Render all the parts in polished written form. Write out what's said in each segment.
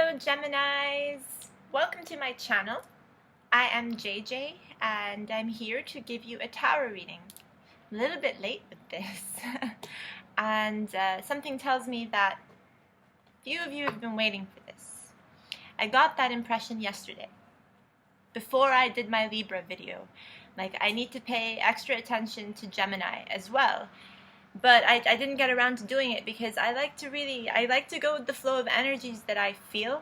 Hello Geminis! Welcome to my channel. I am JJ and I'm here to give you a tarot reading. I'm a little bit late with this and something tells me that few of you have been waiting for this. I got that impression yesterday before I did my Libra video. Like, I need to pay extra attention to Gemini as well. But I didn't get around to doing it because I like to go with the flow of energies that I feel.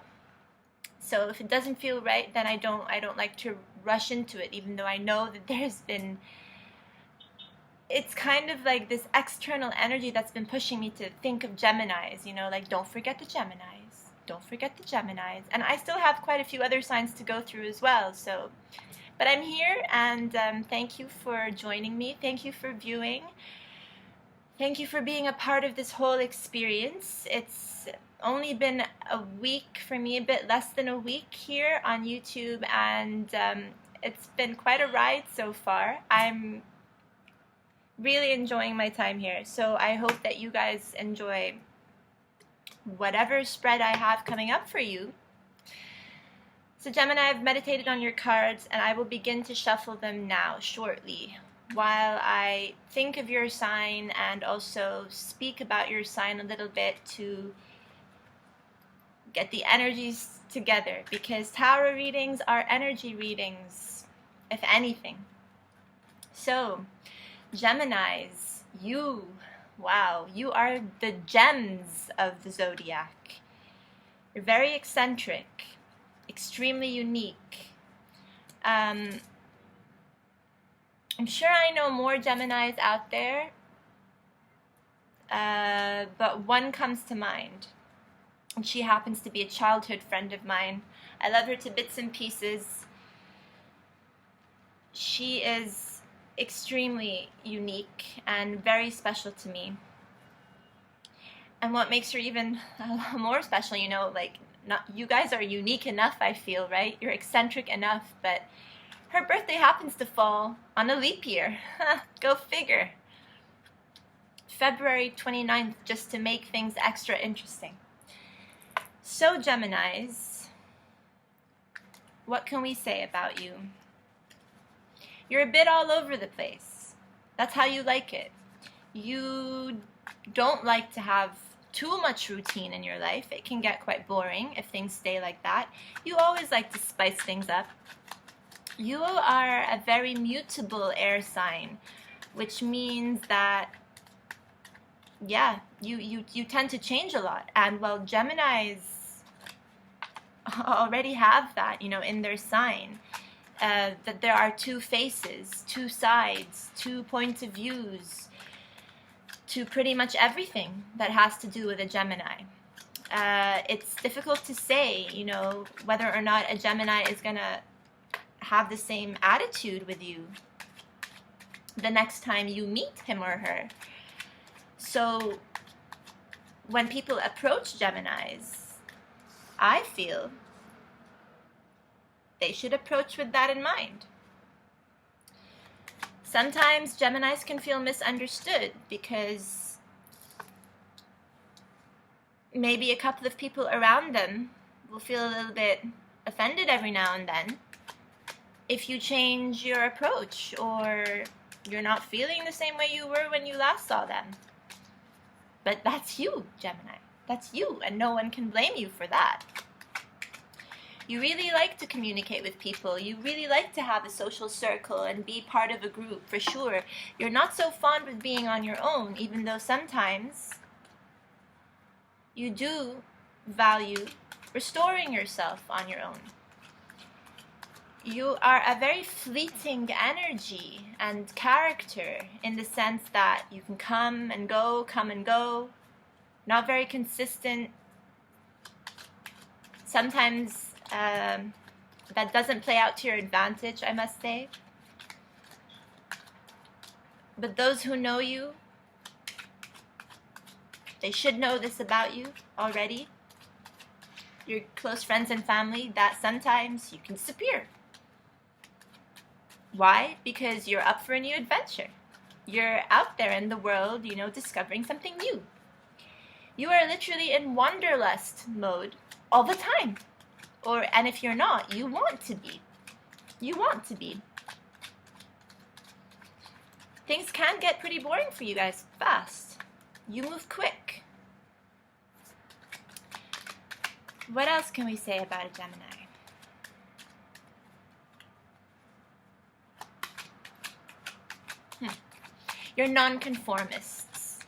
So if it doesn't feel right, then I don't like to rush into it, even though I know that it's kind of like this external energy that's been pushing me to think of Geminis, you know, like don't forget the Geminis, don't forget the Geminis. And I still have quite a few other signs to go through as well, so. But I'm here and thank you for joining me, thank you for viewing. Thank you for being a part of this whole experience. It's only been a week for me, a bit less than a week here on YouTube, and it's been quite a ride so far. I'm really enjoying my time here, so I hope that you guys enjoy whatever spread I have coming up for you. So Gemini, I've meditated on your cards, and I will begin to shuffle them now, shortly, while I think of your sign and also speak about your sign a little bit to get the energies together, because tarot readings are energy readings, if anything. So, Geminis, wow, you are the gems of the zodiac. You're very eccentric, extremely unique. I'm sure I know more Geminis out there, but one comes to mind, and she happens to be a childhood friend of mine. I love her to bits and pieces. She is extremely unique and very special to me. And what makes her even more special, you know, like, you guys are unique enough, I feel, right? You're eccentric enough, but her birthday happens to fall on a leap year. Go figure. February 29th, just to make things extra interesting. So, Geminis, what can we say about you? You're a bit all over the place. That's how you like it. You don't like to have too much routine in your life. It can get quite boring if things stay like that. You always like to spice things up. You are a very mutable air sign, which means that, yeah, you tend to change a lot. And well, Geminis already have that, you know, in their sign, that there are two faces, two sides, 2 points of views to pretty much everything that has to do with a Gemini. It's difficult to say, you know, whether or not a Gemini is gonna have the same attitude with you the next time you meet him or her. So when people approach Geminis, I feel they should approach with that in mind. Sometimes Geminis can feel misunderstood because maybe a couple of people around them will feel a little bit offended every now and then if you change your approach or you're not feeling the same way you were when you last saw them. But that's you, Gemini. That's you, and no one can blame you for that. You really like to communicate with people. You really like to have a social circle and be part of a group, for sure. You're not so fond of being on your own, even though sometimes you do value restoring yourself on your own. You are a very fleeting energy and character in the sense that you can come and go, not very consistent. Sometimes that doesn't play out to your advantage, I must say. But those who know you, they should know this about you already. Your close friends and family, that sometimes you can disappear. Why? Because you're up for a new adventure. You're out there in the world, you know, discovering something new. You are literally in wanderlust mode all the time. And if you're not, you want to be. You want to be. Things can get pretty boring for you guys fast. You move quick. What else can we say about a Gemini? You're nonconformists.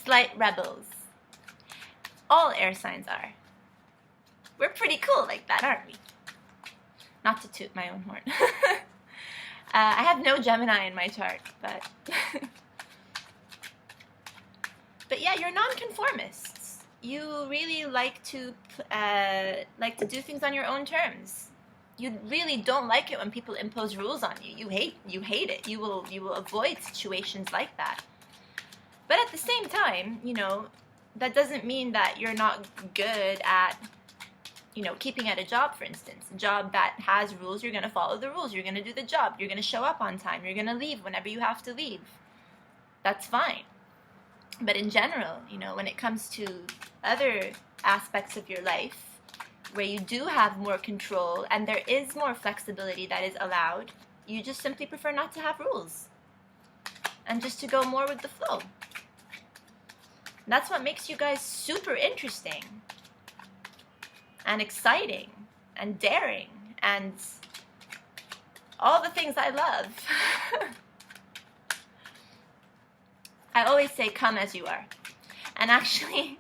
Slight rebels. All air signs are. We're pretty cool like that, aren't we? Not to toot my own horn. I have no Gemini in my chart, but but yeah, you're nonconformists. You really like to do things on your own terms. You really don't like it when people impose rules on you. You hate it. You will avoid situations like that. But at the same time, you know, that doesn't mean that you're not good at, you know, keeping at a job, for instance. A job that has rules, you're going to follow the rules. You're going to do the job. You're going to show up on time. You're going to leave whenever you have to leave. That's fine. But in general, you know, when it comes to other aspects of your life where you do have more control and there is more flexibility that is allowed, you just simply prefer not to have rules and just to go more with the flow. That's what makes you guys super interesting and exciting and daring and all the things I love. I always say, come as you are. And actually,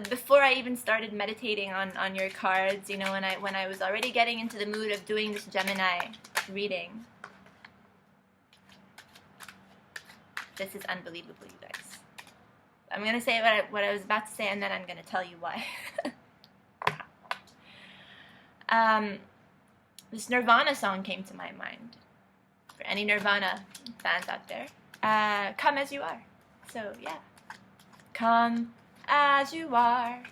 before I even started meditating on your cards, you know, when I was already getting into the mood of doing this Gemini reading, this is unbelievable, you guys. I'm going to say what I was about to say, and then I'm going to tell you why. This Nirvana song came to my mind. For any Nirvana fans out there, come as you are. So, yeah. Come as you are,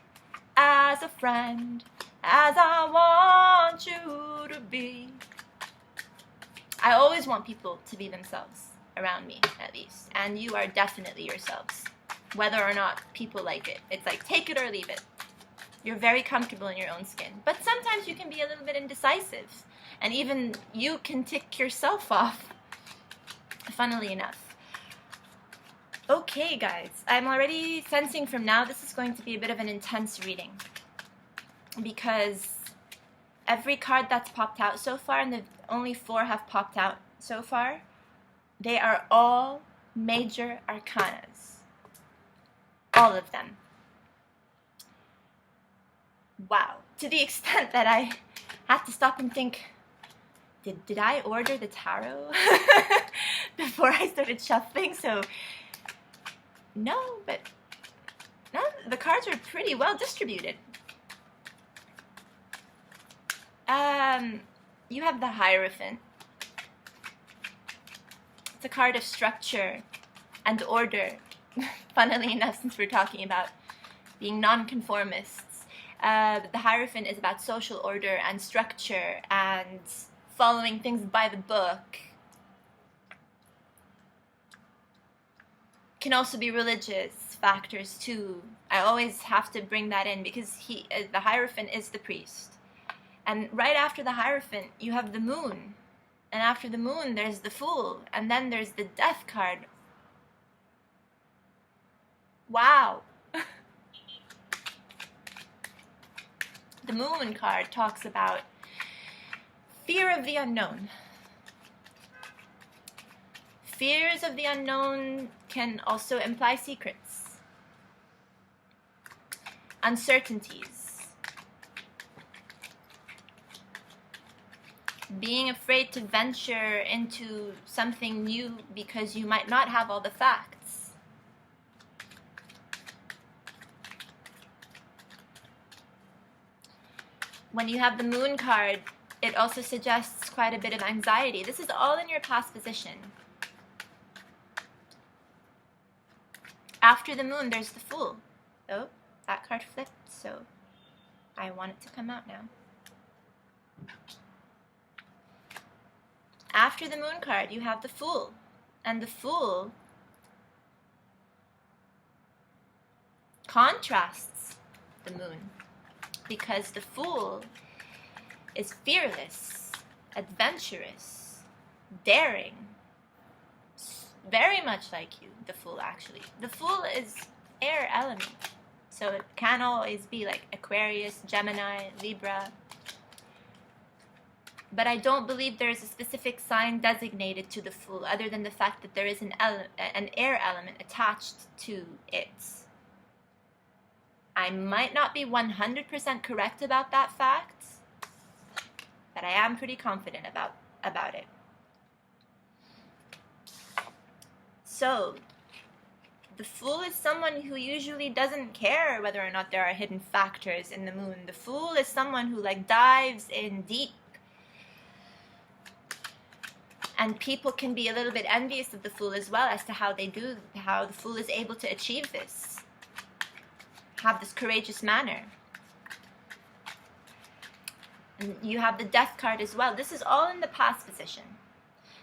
as a friend, as I want you to be. I always want people to be themselves, around me at least, and you are definitely yourselves, whether or not people like it. It's like, take it or leave it. You're very comfortable in your own skin, but sometimes you can be a little bit indecisive, and even you can tick yourself off, funnily enough. Okay, guys, I'm already sensing from now this is going to be a bit of an intense reading, because every card that's popped out so far, and only 4 have popped out so far, they are all major arcanas. All of them. Wow. To the extent that I had to stop and think, did I order the tarot before I started shuffling? So, no, but no, the cards are pretty well distributed. You have the Hireophant. It's a card of structure and order. Funnily enough, since we're talking about being nonconformists, the Hireophant is about social order and structure and following things by the book. Can also be religious factors too. I always have to bring that in because the Hireophant is the priest. And right after the Hireophant, you have the Moon. And after the Moon, there's the Fool. And then there's the Death card. Wow. The Moon card talks about fear of the unknown. Fears of the unknown can also imply secrets, uncertainties, being afraid to venture into something new because you might not have all the facts. When you have the Moon card, it also suggests quite a bit of anxiety. This is all in your past position. After the Moon, there's the Fool. Oh, that card flipped, so I want it to come out now. After the Moon card, you have the Fool. And the Fool contrasts the moon, because the Fool is fearless, adventurous, daring, very much like you, the Fool actually. The Fool is air element, so it can always be like Aquarius, Gemini, Libra. But I don't believe there is a specific sign designated to the Fool other than the fact that there is an air element attached to it. I might not be 100% correct about that fact, but I am pretty confident about it. So, the Fool is someone who usually doesn't care whether or not there are hidden factors in the moon. The Fool is someone who like dives in deep. And people can be a little bit envious of the Fool as well as to how the Fool is able to achieve this. Have this courageous manner. And you have the Death card as well. This is all in the past position.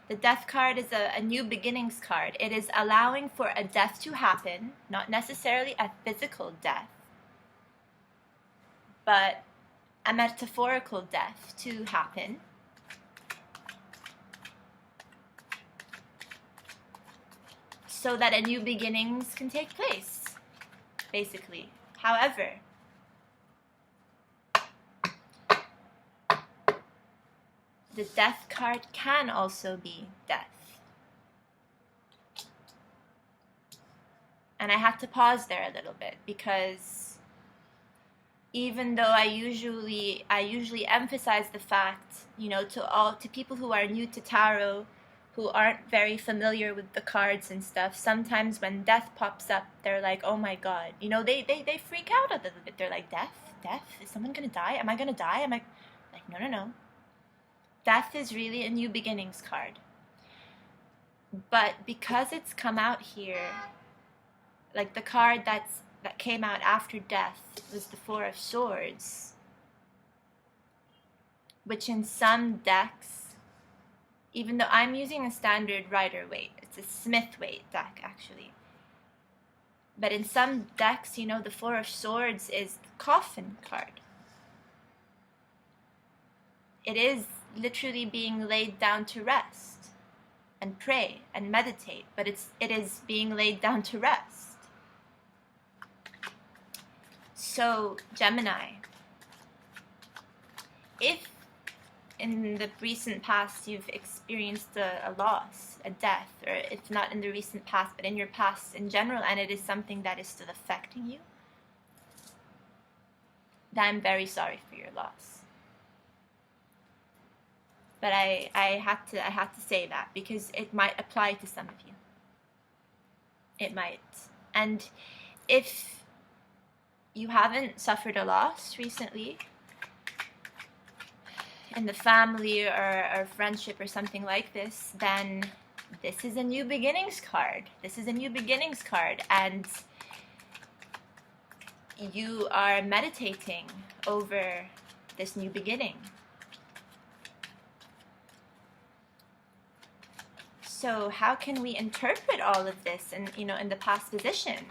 The Death card is a new beginnings card. It is allowing for a death to happen, not necessarily a physical death, but a metaphorical death to happen. So that a new beginnings can take place, basically. However, the Death card can also be death. And I have to pause there a little bit, because even though I usually emphasize the fact, you know, to people who are new to tarot, who aren't very familiar with the cards and stuff, sometimes when death pops up, they're like, oh my god. You know, they freak out a little bit. They're like, death? Death? Is someone gonna die? Am I gonna die? Am I... Like, no, no, no. Death is really a new beginnings card. But because it's come out here, like the card that came out after death was the Four of Swords, which in some decks, even though I'm using a standard Rider weight, it's a Smith weight deck actually. But in some decks, you know, the Four of Swords is the coffin card. It is literally being laid down to rest and pray and meditate, but it is being laid down to rest. So, Gemini, if in the recent past you've experienced a loss, a death, or if not in the recent past, but in your past in general, and it is something that is still affecting you, then I'm very sorry for your loss. But I had to say that because it might apply to some of you. It might. And if you haven't suffered a loss recently, in the family or friendship or something like this, then this is a new beginnings card. This is a new beginnings card, and you are meditating over this new beginning. So how can we interpret all of this in, you know, in the past position?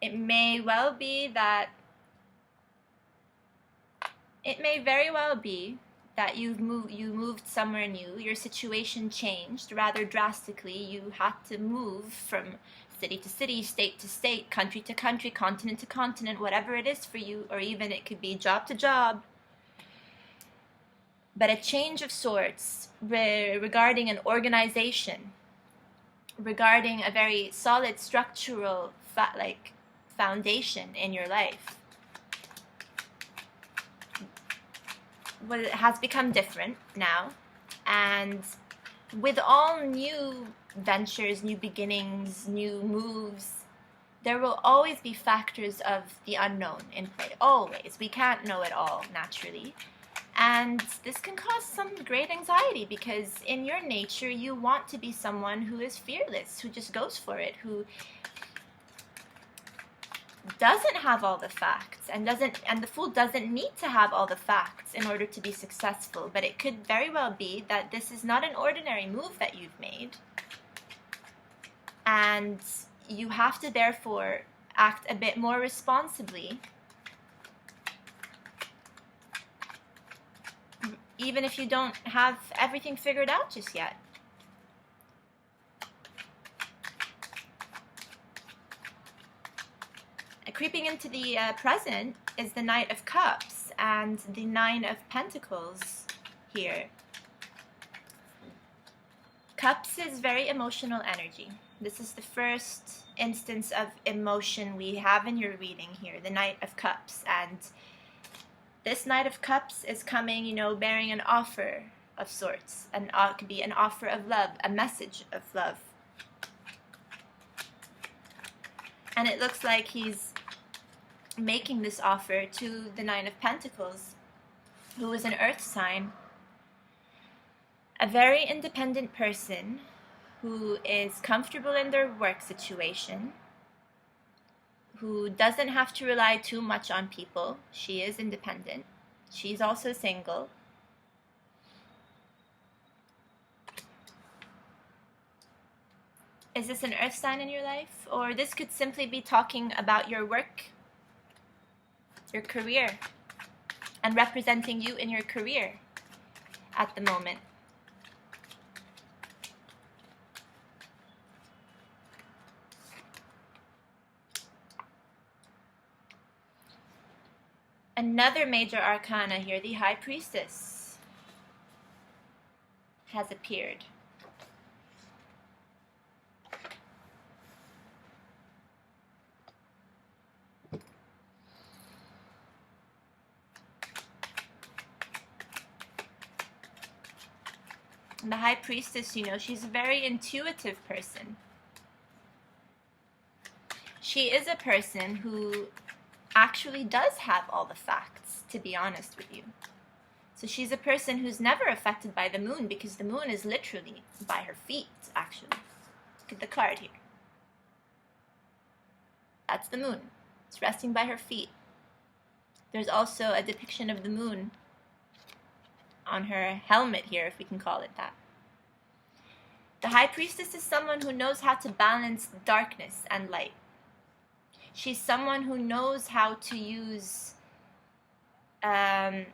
It may very well be that you moved somewhere new. Your situation changed rather drastically. You had to move from city to city, state to state, country to country, continent to continent, whatever it is for you, or even it could be job to job. But a change of sorts regarding an organization, regarding a very solid structural foundation in your life, well, it has become different now. And with all new ventures, new beginnings, new moves, there will always be factors of the unknown in play. Always. We can't know it all naturally. And this can cause some great anxiety because in your nature you want to be someone who is fearless, who just goes for it, who doesn't have all the facts and the Fool doesn't need to have all the facts in order to be successful, but it could very well be that this is not an ordinary move that you've made, and you have to therefore act a bit more responsibly, even if you don't have everything figured out just yet. Creeping into the present is the Knight of Cups and the Nine of Pentacles here. Cups is very emotional energy. This is the first instance of emotion we have in your reading here, the Knight of Cups. And this Knight of Cups is coming, you know, bearing an offer of sorts. It could be an offer of love, a message of love. And it looks like he's making this offer to the Nine of Pentacles, who is an earth sign, a very independent person who is comfortable in their work situation, who doesn't have to rely too much on people. She is independent. She's also single. Is this an earth sign in your life? Or this could simply be talking about your work, your career, and representing you in your career at the moment. Another major arcana here, the High Priestess, has appeared. The High Priestess, you know, she's a very intuitive person. She is a person who actually does have all the facts, to be honest with you. So she's a person who's never affected by the moon, because the moon is literally by her feet, actually. Look at the card here. That's the moon. It's resting by her feet. There's also a depiction of the moon on her helmet here, if we can call it that. The High Priestess is someone who knows how to balance darkness and light. She's someone who knows how to use her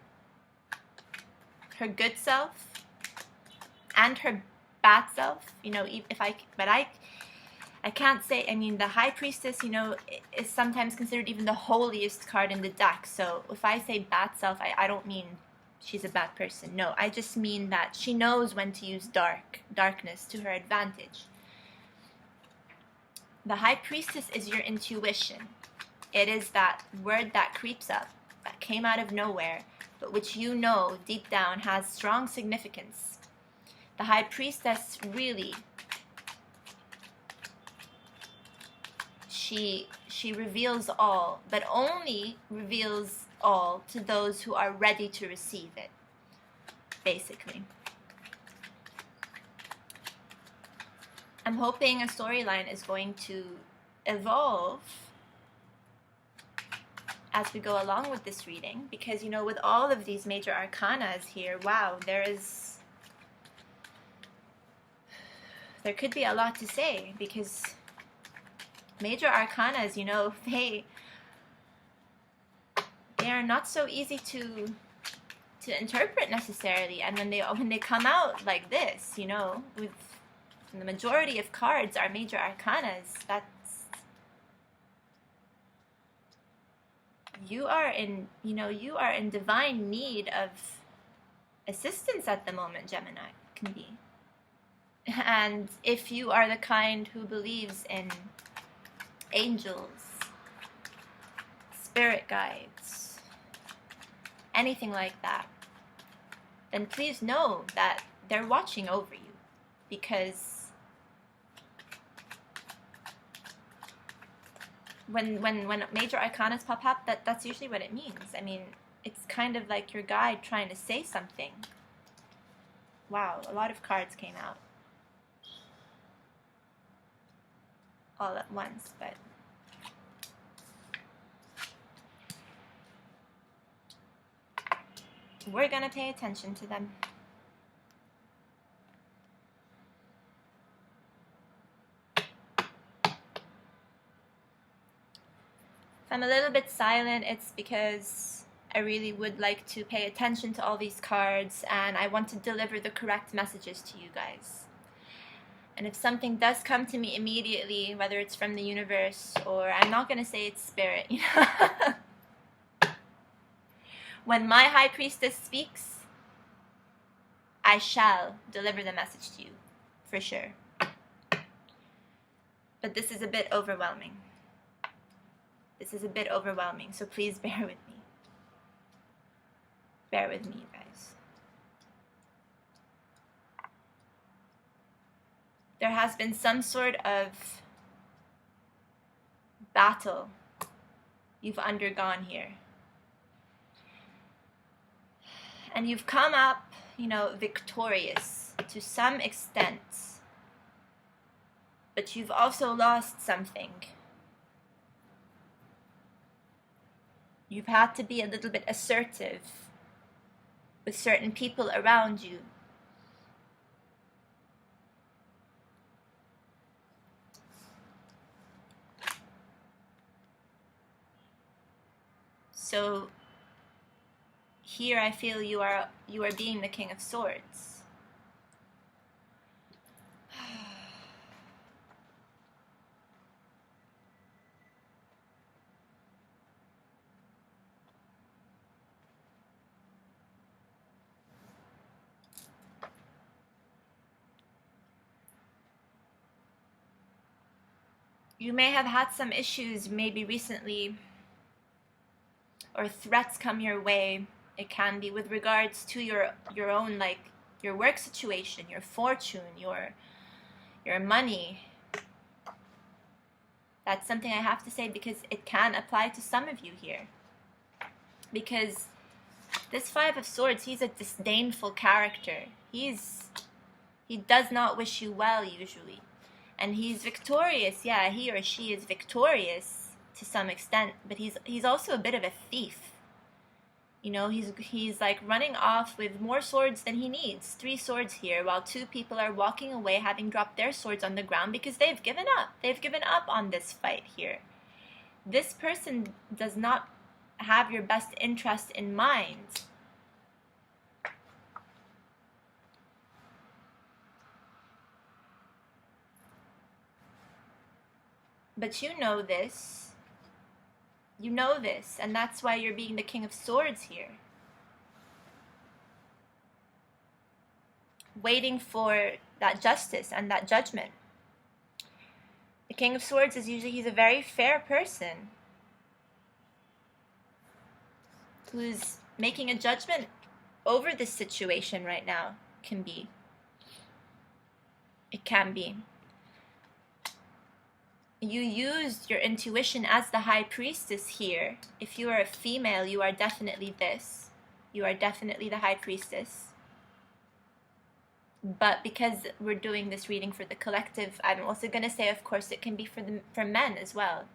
good self and her bad self. You know, I can't say, I mean, the High Priestess, you know, is sometimes considered even the holiest card in the deck. So if I say bad self, I don't mean she's a bad person. No, I just mean that she knows when to use darkness to her advantage. The High Priestess is your intuition. It is that word that creeps up, that came out of nowhere, but which you know deep down has strong significance. The High Priestess really, she reveals all, but only reveals all to those who are ready to receive it, basically. I'm hoping a storyline is going to evolve as we go along with this reading, because, you know, with all of these major arcanas here, wow, there could be a lot to say, because major arcanas, you know, they are not so easy to interpret necessarily, and when they come out like this, you know, with the majority of cards are major arcanas, you are in divine need of assistance at the moment, Gemini, can be. And if you are the kind who believes in angels, spirit guides, anything like that, then please know that they're watching over you, because when major arcanas pop up, that's usually what it means. I mean, it's kind of like your guide trying to say something. Wow, a lot of cards came out all at once, but we're gonna pay attention to them. If I'm a little bit silent, it's because I really would like to pay attention to all these cards, and I want to deliver the correct messages to you guys. And if something does come to me immediately, whether it's from the universe or I'm not going to say it's spirit, you know. When my High Priestess speaks, I shall deliver the message to you, for sure. But this is a bit overwhelming. This is a bit overwhelming, so please bear with me. Bear with me, you guys. There has been some sort of battle you've undergone here. And you've come up, you know, victorious to some extent. But you've also lost something. You've had to be a little bit assertive with certain people around you. So here I feel you are being the King of Swords. You may have had some issues maybe recently, or threats come your way. It can be with regards to your own, like your work situation, your fortune, your money. That's something I have to say because it can apply to some of you here. Because this Five of Swords, he's a disdainful character. He does not wish you well usually. And he's victorious, yeah, he or she is victorious to some extent, but he's also a bit of a thief. You know, he's like running off with more swords than he needs. 3 swords here, while 2 people are walking away having dropped their swords on the ground because they've given up. They've given up on this fight here. This person does not have your best interest in mind. But you know this. You know this, and that's why you're being the King of Swords here. Waiting for that justice and that judgment. The King of Swords is usually, he's a very fair person who's making a judgment over this situation right now. It can be. You used your intuition as the High Priestess here. If you are a female, you are definitely this. You are definitely the High Priestess. But because we're doing this reading for the collective, I'm also going to say, of course, it can be for men as well.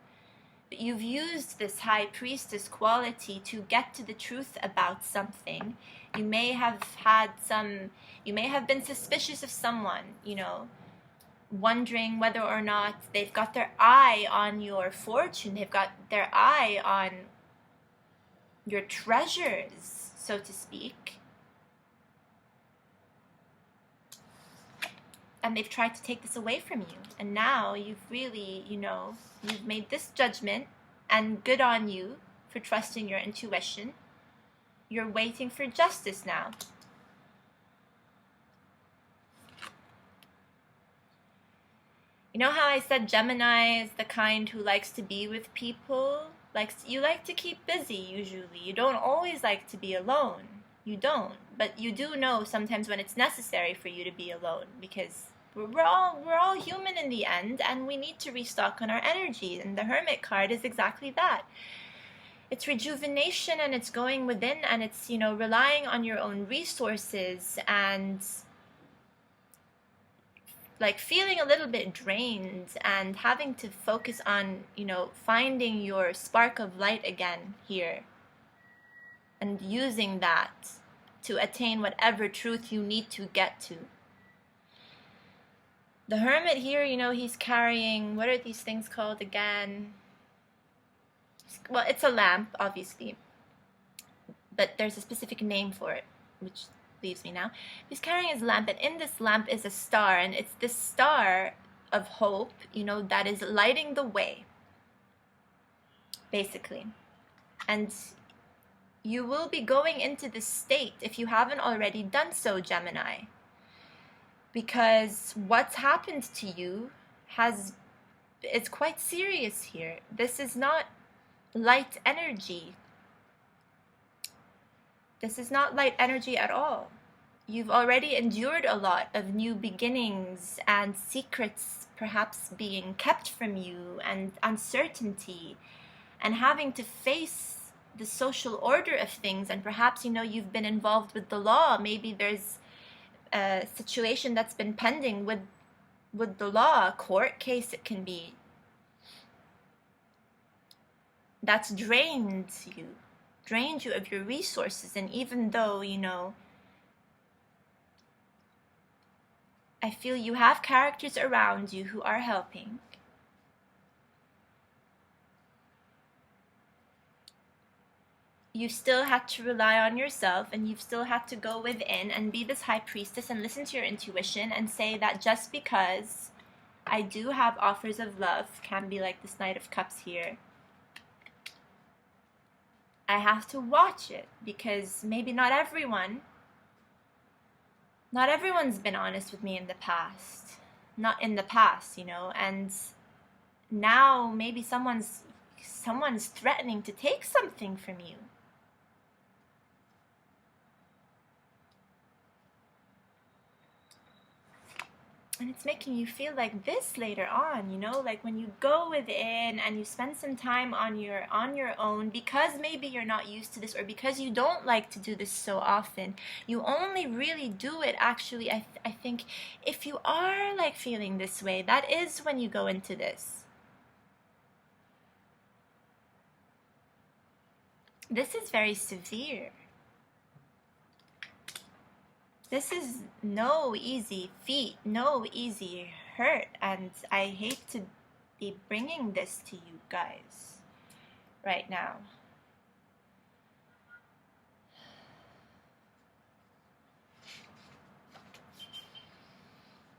But you've used this High Priestess quality to get to the truth about something. You may have been suspicious of someone, you know, wondering whether or not they've got their eye on your fortune, they've got their eye on your treasures, so to speak. And they've tried to take this away from you. And now you've really, you know, you've made this judgment, and good on you for trusting your intuition. You're waiting for justice now. You know how I said Gemini is the kind who likes to be with people? You like to keep busy usually. You don't always like to be alone. You don't. But you do know sometimes when it's necessary for you to be alone, because we're all human in the end, and we need to restock on our energy. And the Hermit card is exactly that. It's rejuvenation, and it's going within, and it's, you know, relying on your own resources, and like feeling a little bit drained and having to focus on, you know, finding your spark of light again here and using that to attain whatever truth you need to get to. The Hermit here, you know, he's carrying, what are these things called again? Well, it's a lamp, obviously, but there's a specific name for it, which leaves me now. He's carrying his lamp, and in this lamp is a star, and it's this star of hope, you know, that is lighting the way, basically. And you will be going into this state if you haven't already done so, Gemini. Because what's happened to you it's quite serious here. This is not light energy. This is not light energy at all. You've already endured a lot of new beginnings and secrets perhaps being kept from you, and uncertainty, and having to face the social order of things. And perhaps, you know, you've been involved with the law. Maybe there's a situation that's been pending with the law, a court case it can be, that's drained you of your resources. And even though, you know, I feel you have characters around you who are helping, you still had to rely on yourself, and you've still had to go within and be this High Priestess and listen to your intuition and say that just because I do have offers of love, can be like this Knight of Cups here, I have to watch it, because maybe not everyone's been honest with me in the past. Not in the past, you know, and now maybe someone's threatening to take something from you. And it's making you feel like this later on, you know, like when you go within and you spend some time on your own, because maybe you're not used to this, or because you don't like to do this so often. You only really do it, actually, I think, if you are like feeling this way, that is when you go into this. This is very severe. This is no easy feat, no easy hurt, and I hate to be bringing this to you guys right now.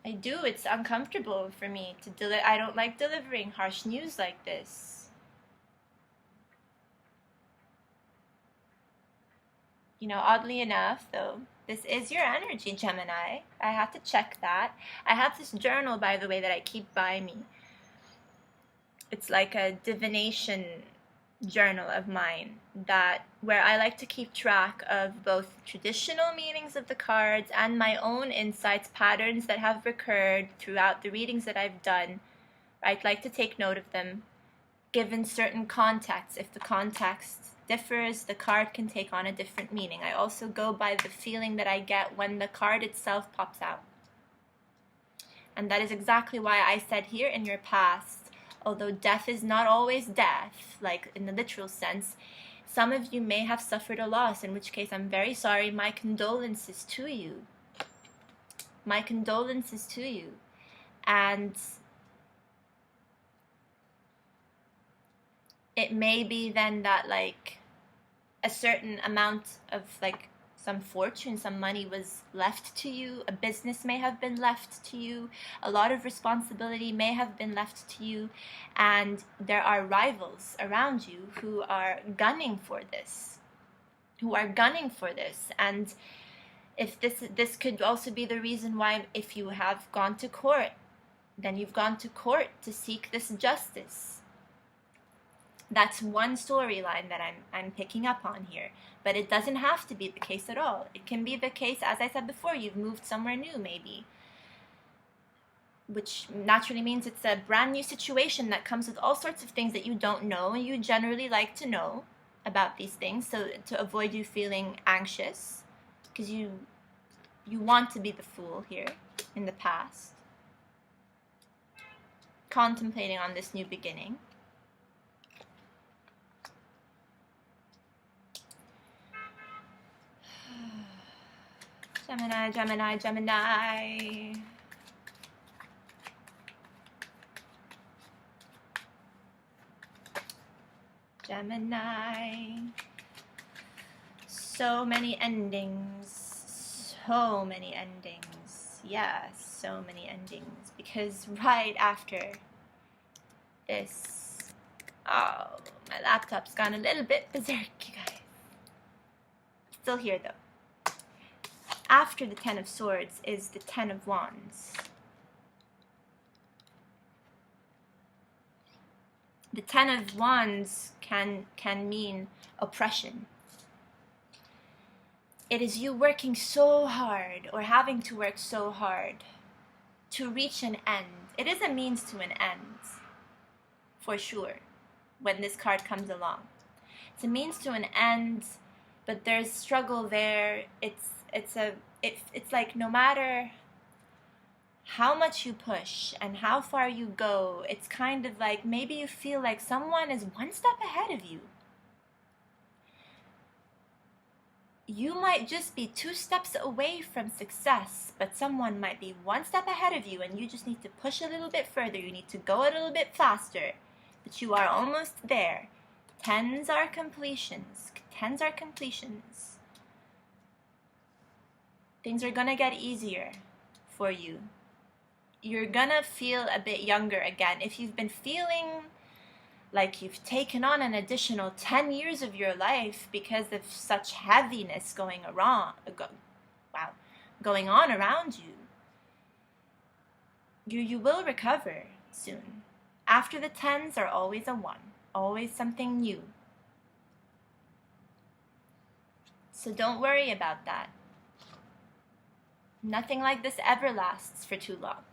I do, it's uncomfortable for me to I don't like delivering harsh news like this. You know, oddly enough, though, this is your energy, Gemini. I had to check that. I have this journal, by the way, that I keep by me. It's like a divination journal of mine, where I like to keep track of both traditional meanings of the cards and my own insights, patterns that have recurred throughout the readings that I've done. I'd like to take note of them, given certain context. If the context differs, the card can take on a different meaning. I also go by the feeling that I get when the card itself pops out. And that is exactly why I said here, in your past, although death is not always death, like in the literal sense, some of you may have suffered a loss, in which case I'm very sorry. My condolences to you. My condolences to you. And it may be then that, like, a certain amount of, like, some fortune, some money was left to you. A business may have been left to you. A lot of responsibility may have been left to you. And there are rivals around you who are gunning for this. And if this could also be the reason why, if you have gone to court, then you've gone to court to seek this justice. That's one storyline that I'm picking up on here. But it doesn't have to be the case at all. It can be the case, as I said before, you've moved somewhere new maybe, which naturally means it's a brand new situation that comes with all sorts of things that you don't know, and you generally like to know about these things, so to avoid you feeling anxious, because you want to be the fool here in the past, contemplating on this new beginning. Gemini, Gemini, Gemini. Gemini. So many endings. So many endings. Yeah, so many endings. Because right after this... Oh, my laptop's gone a little bit berserk, you guys. Still here, though. After the Ten of Swords is the Ten of Wands. The Ten of Wands can mean oppression. It is you working so hard or having to work so hard to reach an end. It is a means to an end, for sure, when this card comes along. It's a means to an end, but there's struggle there. It's like no matter how much you push and how far you go, it's kind of like maybe you feel like someone is one step ahead of you. You might just be 2 steps away from success, but someone might be 1 step ahead of you and you just need to push a little bit further. You need to go a little bit faster, but you are almost there. Tens are completions. Tens are completions. Things are gonna get easier for you. You're gonna feel a bit younger again. If you've been feeling like you've taken on an additional 10 years of your life because of such heaviness going on around you, you will recover soon. After the 10s are always a 1, always something new. So don't worry about that. Nothing like this ever lasts for too long.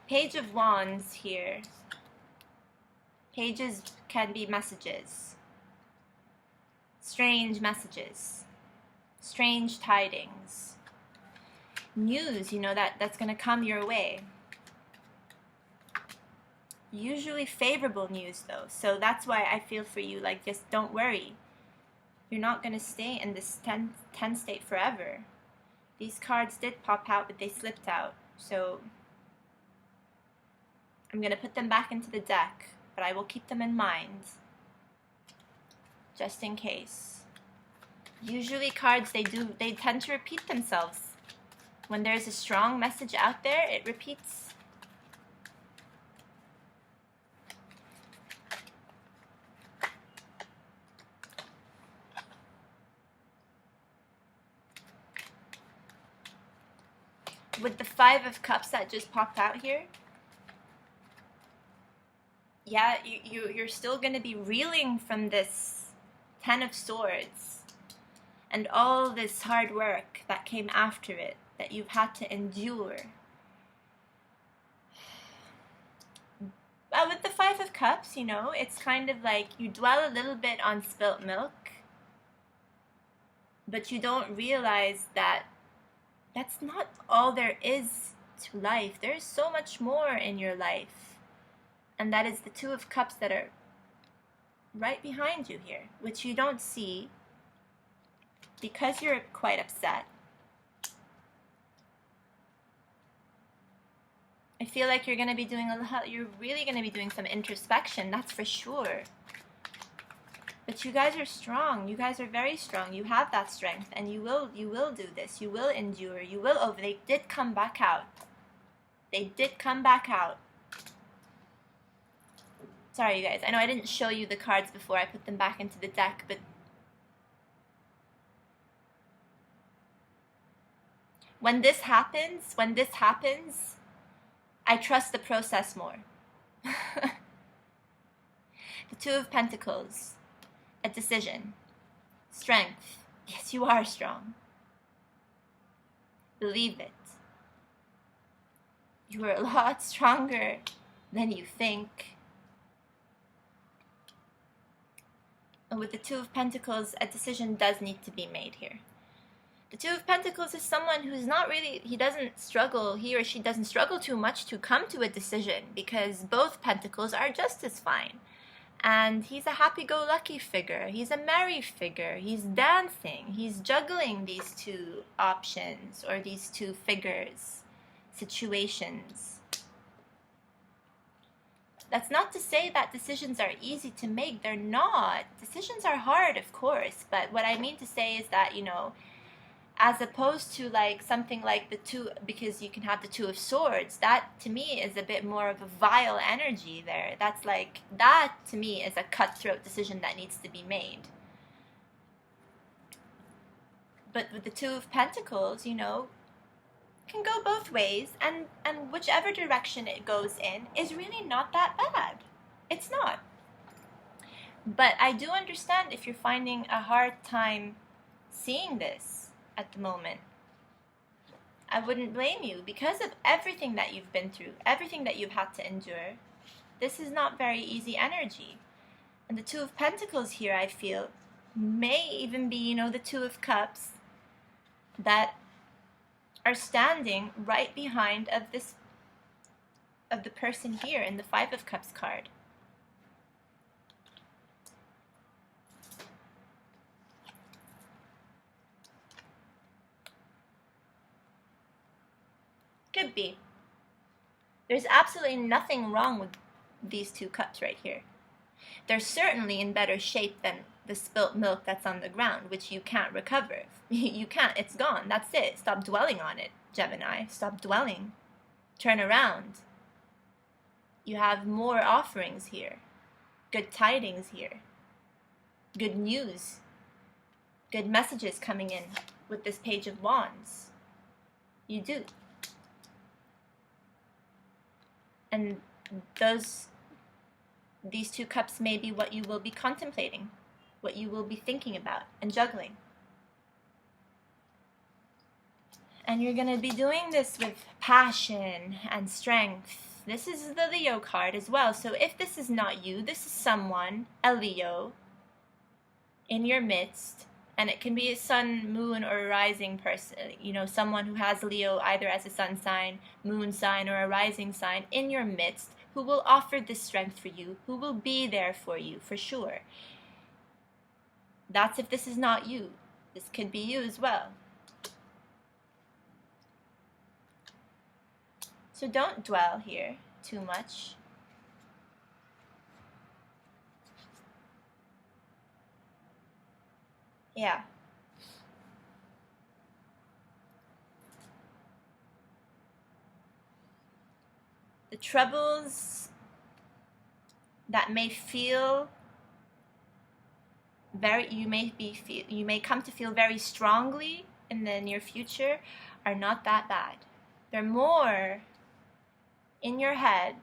Page of Wands here. Pages can be messages. Strange messages. Strange tidings. News, you know, that's going to come your way. Usually favorable news, though. So that's why I feel for you, like, just don't worry. You're not going to stay in this 10 state forever. These cards did pop out, but they slipped out. So I'm going to put them back into the deck, but I will keep them in mind, just in case. Usually cards, they tend to repeat themselves. When there's a strong message out there, it repeats. With the 5 of Cups that just popped out here, yeah, you're still going to be reeling from this 10 of Swords and all this hard work that came after it, that you've had to endure. But with the 5 of Cups, you know, it's kind of like you dwell a little bit on spilt milk, but you don't realize that that's not all there is to life. There's so much more in your life. And that is the 2 of Cups that are right behind you here, which you don't see because you're quite upset. I feel like you're going to be doing you're really going to be doing some introspection, that's for sure. But you guys are strong. You guys are very strong. You have that strength, and you will do this. You will endure. You will They did come back out. They did come back out. Sorry, you guys. I know I didn't show you the cards before I put them back into the deck, but when this happens, I trust the process more. The 2 of Pentacles. A decision. Strength. Yes, you are strong. Believe it. You are a lot stronger than you think. And with the Two of Pentacles, a decision does need to be made here. The Two of Pentacles is someone who's not really, he or she doesn't struggle too much to come to a decision, because both Pentacles are just as fine. And he's a happy-go-lucky figure. He's a merry figure. He's dancing. He's juggling these two options, or these two figures, situations. That's not to say that decisions are easy to make. They're not. Decisions are hard, of course. But what I mean to say is that, you know, as opposed to like something like the two, because you can have the Two of Swords, that to me is a bit more of a vile energy there. That's like, that to me is a cutthroat decision that needs to be made. But with the Two of Pentacles, you know, can go both ways, and whichever direction it goes in is really not that bad. It's not. But I do understand if you're finding a hard time seeing this at the moment. I wouldn't blame you, because of everything that you've been through, everything that you've had to endure. This is not very easy energy. And the Two of Pentacles here, I feel, may even be, you know, the Two of Cups that are standing right behind of the person here in the Five of Cups card. Could be. There's absolutely nothing wrong with these two cups right here. They're certainly in better shape than the spilt milk that's on the ground, which you can't recover. You can't. It's gone. That's it. Stop dwelling on it, Gemini. Stop dwelling. Turn around. You have more offerings here. Good tidings here. Good news. Good messages coming in with this Page of Wands. You do. And these two cups may be what you will be contemplating, what you will be thinking about and juggling. And you're going to be doing this with passion and strength. This is the Leo card as well. So if this is not you, this is someone, a Leo, in your midst. And it can be a sun, moon, or a rising person. You know, someone who has Leo either as a sun sign, moon sign, or a rising sign in your midst, who will offer this strength for you, who will be there for you, for sure. That's if this is not you. This could be you as well. So don't dwell here too much. Yeah. The troubles that may feel you may come to feel very strongly in the near future are not that bad. They're more in your head,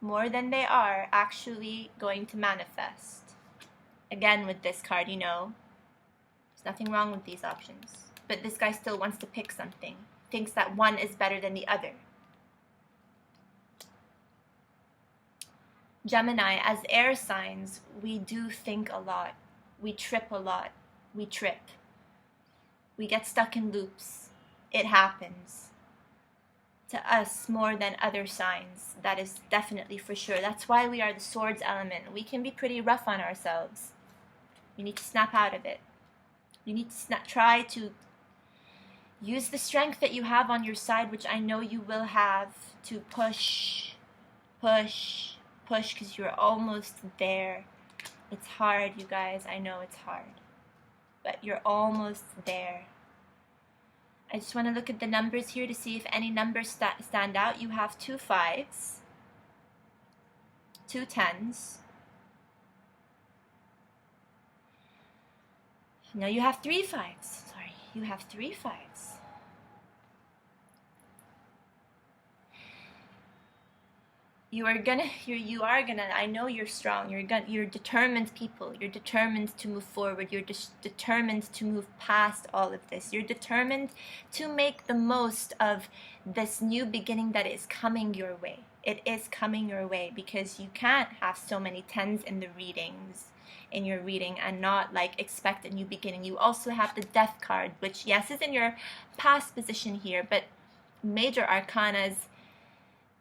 more than they are actually going to manifest. Again, with this card, you know, there's nothing wrong with these options. But this guy still wants to pick something, thinks that one is better than the other. Gemini, as air signs, we do think a lot. We trip a lot. We trip. We get stuck in loops. It happens. To us more than other signs. That is definitely for sure. That's why we are the Swords element. We can be pretty rough on ourselves. You need to snap out of it. You need to try to use the strength that you have on your side, which I know you will have, to push, because you're almost there. It's hard, you guys. I know it's hard. But you're almost there. I just want to look at the numbers here to see if any numbers stand out. You have 2 5s, 2 10s. No, you have 3 5s. Sorry, you have 3 5s. You are gonna, I know you're strong. You're determined people. You're determined to move forward. You're determined to move past all of this. You're determined to make the most of this new beginning that is coming your way. It is coming your way, because you can't have so many 10s in the readings. in your reading and not like expect a new beginning. You also have the Death card, which yes is in your past position here, but major arcanas,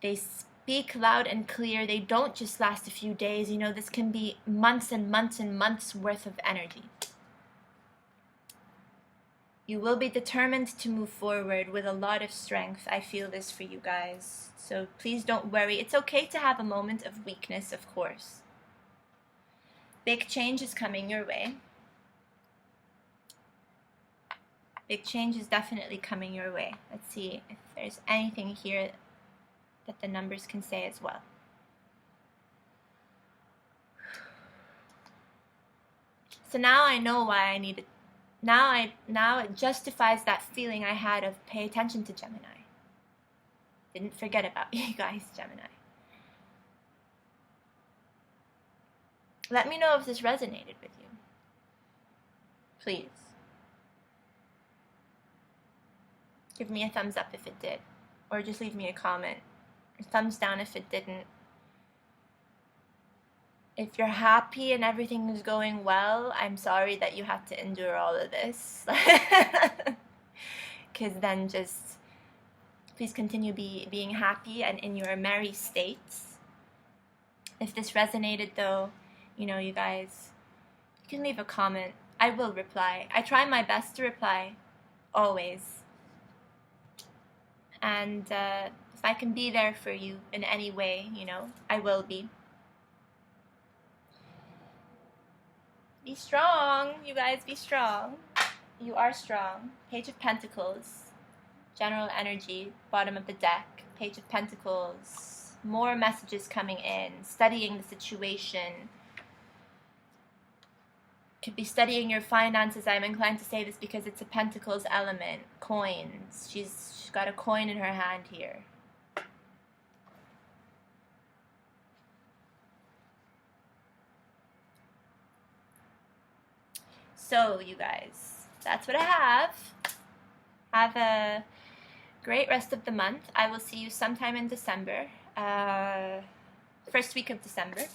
they speak loud and clear. They don't just last a few days. You know, this can be months and months and months worth of energy. You will be determined to move forward with a lot of strength. I feel this for you guys. So please don't worry. It's okay to have a moment of weakness, of course. Big change is coming your way. Big change is definitely coming your way. Let's see if there's anything here that the numbers can say as well. So now I know why I needed. Now it justifies that feeling I had of pay attention to Gemini. Didn't forget about you guys, Gemini. Let me know if this resonated with you. Please. Give me a thumbs up if it did. Or just leave me a comment. Or thumbs down if it didn't. If you're happy and everything is going well, I'm sorry that you had to endure all of this. Because then just please continue being happy and in your merry states. If this resonated though, you know, you guys, you can leave a comment. I will reply. I try my best to reply, always. And if I can be there for you in any way, you know, I will be. Be strong, you guys, be strong. You are strong. Page of Pentacles, general energy, bottom of the deck. Page of Pentacles, more messages coming in, studying the situation. Could be studying your finances. I'm inclined to say this because it's a Pentacles element. Coins. She's got a coin in her hand here. So, you guys, that's what I have. Have a great rest of the month. I will see you sometime in December. First week of December.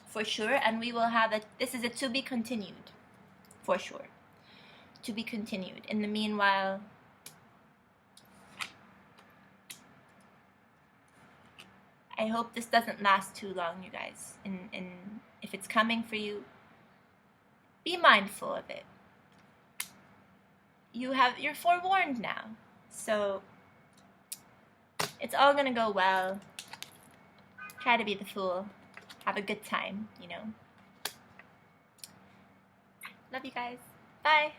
For sure. And we will have this is a to be continued. For sure. To be continued. In the meanwhile, I hope this doesn't last too long, you guys. And if it's coming for you, be mindful of it. You're forewarned now. So it's all gonna go well. Try to be the fool. Have a good time, you know. Love you guys. Bye.